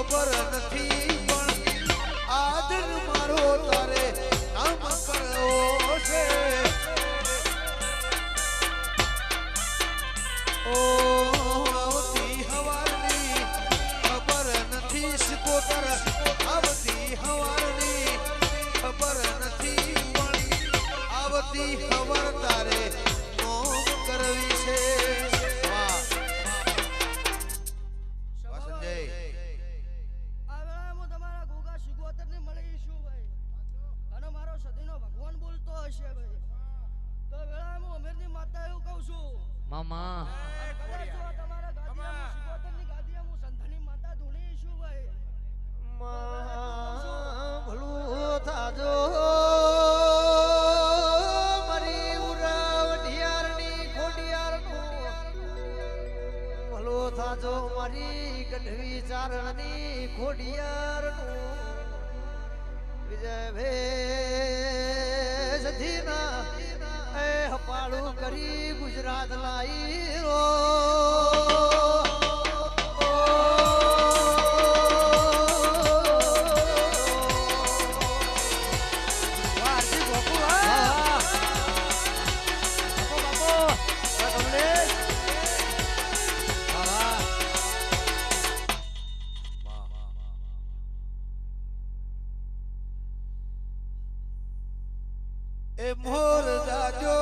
ખબર નથી પણ આદર મારો તારે નામ કરવો છે ઓ આવતી હવારની ખબર નથી સિકોતર આવતી હવારની ખબર નથી પણ આવતી ખબર તારે નોમ કરવી છે વાહ સંજય આ વેળા હું તમારા ગોગા સિકોતરને મળીશું ભાઈ અને મારો સદીનો ભગવાન બોલતો હશે ભાઈ તો વેળા હું અમીરની માતા એવું કહું છું મામા કદાચ જો તમારા ગાદીયા સિકોતરની ગાદીયા હું સંધાની માતા ધૂણીશું ભાઈ ભલું થાજો મારી ઉરાવઢિયારની ખોડિયારનું ભલું થાજો મારી ગઢવી ચારણની ખોડિયારનું વિજય ભેજધીના એ હપાળું કરી ગુજરાત લાઈ રો એ મોર જાજો